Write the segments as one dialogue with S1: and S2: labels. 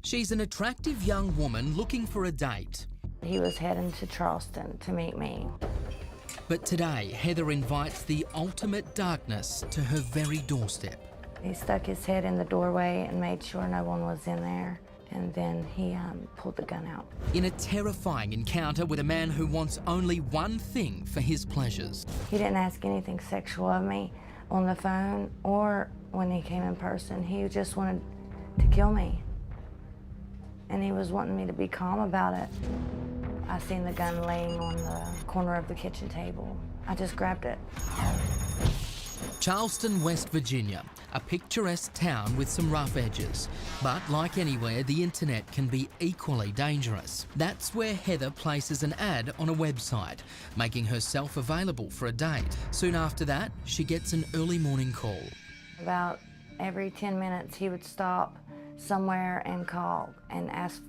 S1: She's an attractive young woman looking for a date.
S2: He was heading to Charleston to meet me.
S1: But today, Heather invites the ultimate darkness to her very doorstep.
S2: He stuck his head in the doorway and made sure no one was in there. And then he pulled the gun out.
S1: In a terrifying encounter with a man who wants only one thing for his pleasures.
S2: He didn't ask anything sexual of me on the phone or when he came in person. He just wanted to kill me. And he was wanting me to be calm about it. I seen the gun laying on the corner of the kitchen table. I just grabbed it.
S1: Charleston, West Virginia, a picturesque town with some rough edges. But like anywhere, the internet can be equally dangerous. That's where Heather places an ad on a website, making herself available for a date. Soon after that, she gets an early morning call.
S2: About every 10 minutes, he would stop somewhere and call and ask.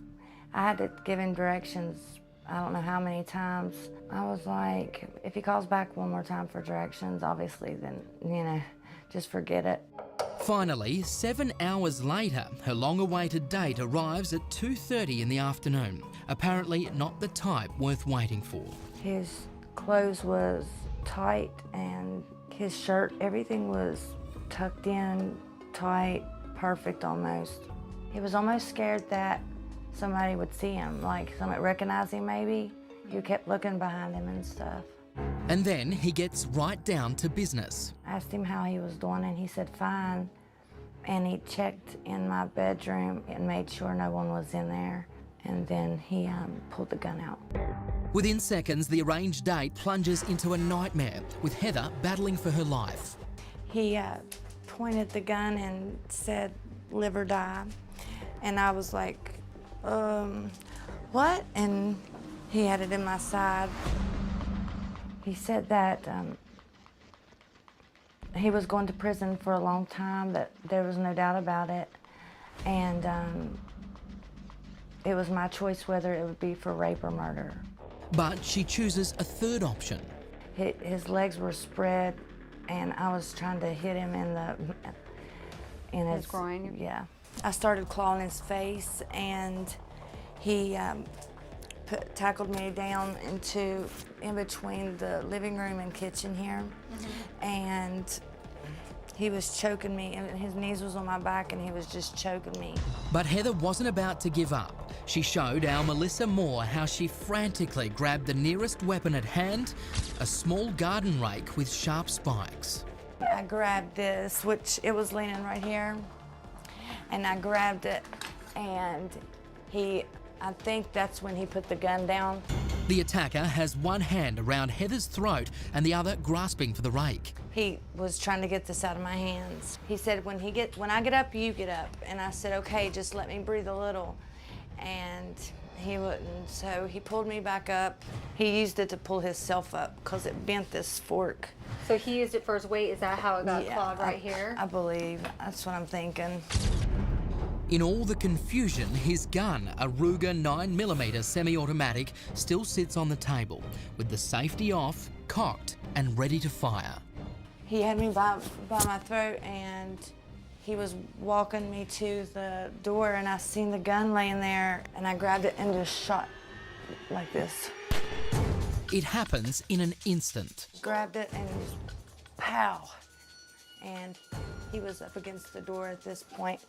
S2: I had to give him directions, I don't know how many times. I was like, if he calls back one more time for directions, obviously, then, you know, just forget it.
S1: Finally, 7 hours later, her long-awaited date arrives at 2:30 in the afternoon. Apparently not the type worth waiting for.
S2: His clothes was tight and his shirt, everything was tucked in, tight, perfect almost. He was almost scared that somebody would see him, like somebody recognize him maybe. He kept looking behind him and stuff.
S1: And then he gets right down to business.
S2: I asked him how he was doing and he said fine. And he checked in my bedroom and made sure no one was in there. And then he pulled the gun out.
S1: Within seconds, the arranged date plunges into a nightmare, with Heather battling for her life.
S2: He pointed the gun and said, live or die. And I was like, what? And he had it in my side. He said that he was going to prison for a long time, but there was no doubt about it. And it was my choice whether it would be for rape or murder.
S1: But she chooses a third option.
S2: His legs were spread, and I was trying to hit him in his
S3: groin?
S2: Yeah. I started clawing his face, and he tackled me down in between the living room and kitchen here. And he was choking me, and his knees was on my back, and he was just choking me.
S1: But Heather wasn't about to give up. She showed our Melissa Moore how she frantically grabbed the nearest weapon at hand, a small garden rake with sharp spikes.
S2: I grabbed this, which it was leaning right here, and I grabbed it, and I think that's when he put the gun down.
S1: The attacker has one hand around Heather's throat and the other grasping for the rake.
S2: He was trying to get this out of my hands. He said, when I get up, you get up. And I said, okay, just let me breathe a little. And he wouldn't, so he pulled me back up. He used it to pull himself up because it bent this fork.
S3: So he used it for his weight? Is that how it got clawed right here?
S2: I believe. That's what I'm thinking.
S1: In all the confusion, his gun, a Ruger 9mm semi-automatic, still sits on the table, with the safety off, cocked and ready to fire.
S2: He had me by my throat, and he was walking me to the door, and I seen the gun laying there, and I grabbed it and just shot like this.
S1: It happens in an instant.
S2: Grabbed it and just pow. And he was up against the door at this point.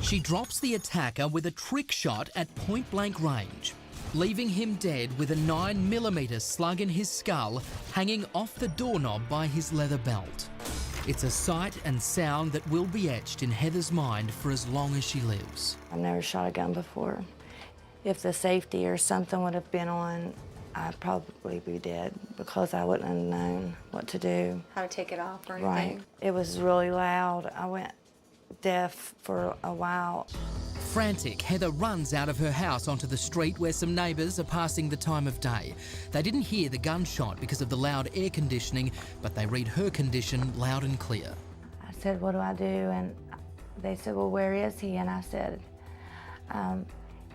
S1: She drops the attacker with a trick shot at point-blank range, leaving him dead with a 9mm slug in his skull hanging off the doorknob by his leather belt. It's a sight and sound that will be etched in Heather's mind for as long as she lives.
S2: I've never shot a gun before. If the safety or something would have been on, I'd probably be dead because I wouldn't have known what to do.
S3: How to take it off or anything?
S2: Right. It was really loud. I went deaf for a while.
S1: Frantic, Heather runs out of her house onto the street where some neighbours are passing the time of day. They didn't hear the gunshot because of the loud air conditioning, but they read her condition loud and clear.
S2: I said, what do I do? And they said, well, where is he? And I said,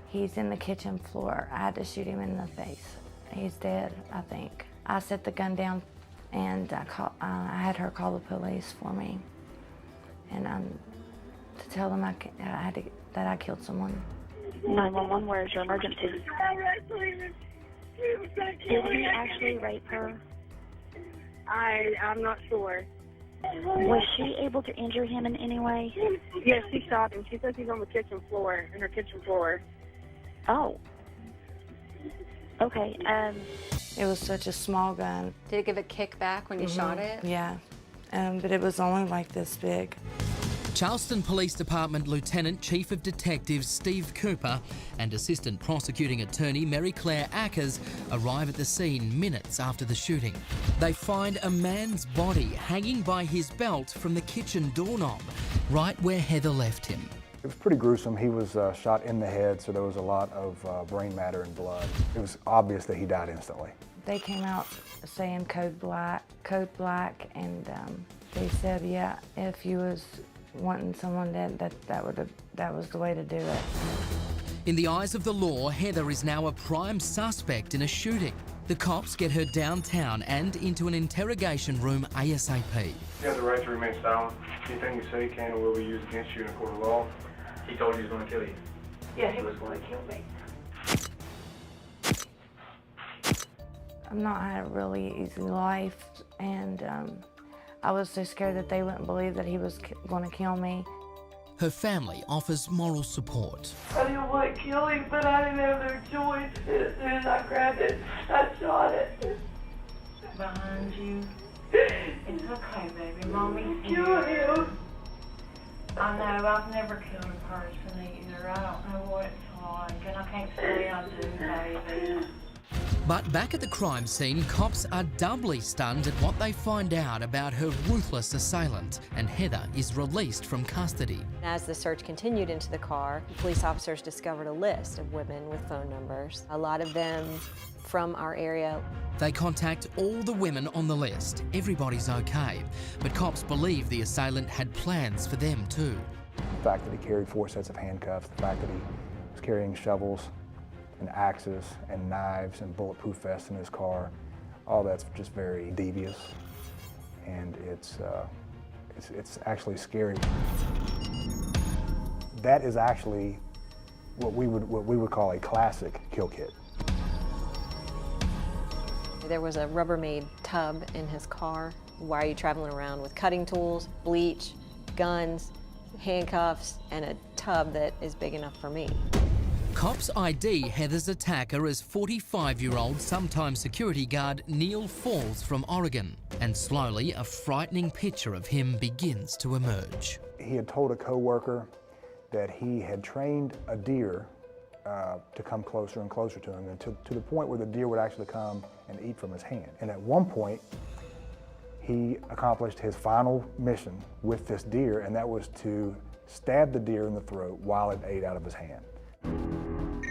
S2: he's in the kitchen floor. I had to shoot him in the face. He's dead, I think. I set the gun down, and I had her call the police for me, and to tell them that I killed someone.
S4: 911, where is your emergency? Did he actually rape her?
S5: I'm not sure.
S4: Was she able to injure him in any way?
S5: Yes, she shot him. She says he's on the kitchen floor, in her kitchen floor.
S4: Oh. Okay,
S2: It was such a small gun.
S3: Did it give a kickback when you shot it?
S2: Yeah, but it was only like this big.
S1: Charleston Police Department Lieutenant Chief of Detectives Steve Cooper and Assistant Prosecuting Attorney Mary Claire Ackers arrive at the scene minutes after the shooting. They find a man's body hanging by his belt from the kitchen doorknob, right where Heather left him.
S6: It was pretty gruesome. He was shot in the head, so there was a lot of brain matter and blood. It was obvious that he died instantly.
S2: They came out saying code black, and they said, yeah, if you was wanting someone dead, that was the way to do it.
S1: In the eyes of the law, Heather is now a prime suspect in a shooting. The cops get her downtown and into an interrogation room ASAP.
S7: You have the right to remain silent. Anything you say can or will be used against you in a court of law. He told you he was going to kill you.
S5: Yeah, he was going to kill me.
S2: I've not had a really easy life, and I was so scared that they wouldn't believe that he was going to kill me.
S1: Her family offers moral support.
S5: I didn't want to kill him, but I didn't have no choice. As soon as I grabbed it, I shot it.
S8: Behind you. It's okay, baby. Mommy's here.
S5: Kill him.
S8: I know, I've never killed a person either. I don't know what it's like, and I can't say I do, baby.
S1: But back at the crime scene, cops are doubly stunned at what they find out about her ruthless assailant, and Heather is released from custody.
S9: As the search continued into the car, police officers discovered a list of women with phone numbers, a lot of them from our area.
S1: They contact all the women on the list. Everybody's okay, but cops believe the assailant had plans for them too.
S6: The fact that he carried 4 sets of handcuffs, the fact that he was carrying shovels and axes and knives and bulletproof vests in his car, all that's just very devious, and it's actually scary. That is actually what we would call a classic kill kit.
S9: There was a Rubbermaid tub in his car. Why are you traveling around with cutting tools, bleach, guns, handcuffs, and a tub that is big enough for me?
S1: Cops ID Heather's attacker as 45-year-old sometime security guard Neil Falls from Oregon, and slowly a frightening picture of him begins to emerge.
S6: He had told a co-worker that he had trained a deer to come closer and closer to him, and to the point where the deer would actually come and eat from his hand. And at one point, he accomplished his final mission with this deer, and that was to stab the deer in the throat while it ate out of his hand.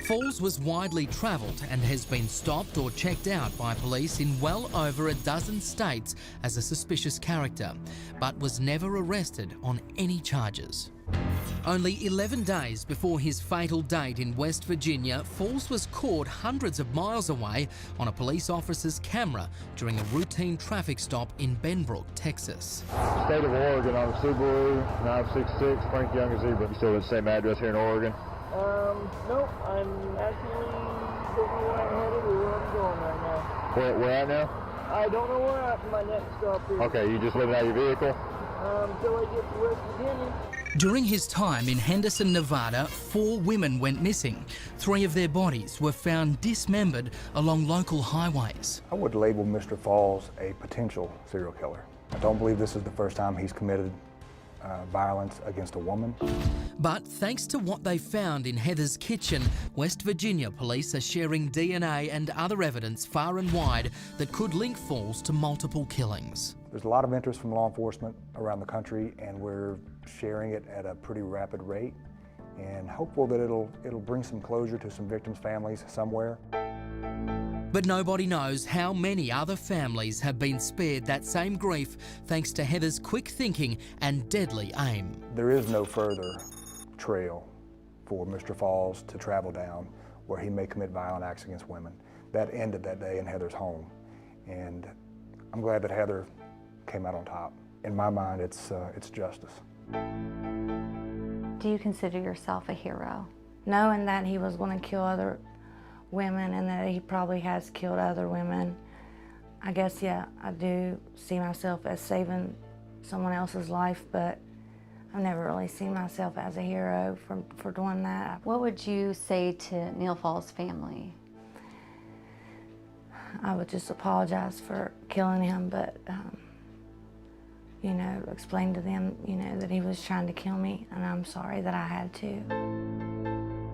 S1: Falls was widely travelled and has been stopped or checked out by police in well over a dozen states as a suspicious character, but was never arrested on any charges. Only 11 days before his fatal date in West Virginia, Falls was caught hundreds of miles away on a police officer's camera during a routine traffic stop in Benbrook, Texas.
S10: State of Oregon on a Subaru 966 Frank Younger Zebra. You still at the same address here in Oregon?
S8: Nope, I'm actually don't know where I'm headed or where I'm going right now.
S10: Where at now?
S8: I don't know where my next stop is.
S10: Okay, you just living out of your vehicle?
S8: Until I get to West Virginia.
S1: During his time in Henderson, Nevada, 4 women went missing. 3 of their bodies were found dismembered along local highways.
S6: I would label Mr. Falls a potential serial killer. I don't believe this is the first time he's committed violence against a woman.
S1: But thanks to what they found in Heather's kitchen, West Virginia police are sharing DNA and other evidence far and wide that could link Falls to multiple killings.
S6: There's a lot of interest from law enforcement around the country, and we're sharing it at a pretty rapid rate, and hopeful that it'll bring some closure to some victims' families somewhere.
S1: But nobody knows how many other families have been spared that same grief thanks to Heather's quick thinking and deadly aim.
S6: There is no further trail for Mr. Falls to travel down where he may commit violent acts against women. That ended that day in Heather's home, and I'm glad that Heather came out on top. In my mind, it's justice.
S3: Do you consider yourself a hero?
S2: knowing that he was going to kill other women and that he probably has killed other women, I guess, yeah, I do see myself as saving someone else's life, but I've never really seen myself as a hero for doing that.
S3: What would you say to Neil Fall's family?
S2: I would just apologize for killing him, but, you know, explain to them, you know, that he was trying to kill me, and I'm sorry that I had to.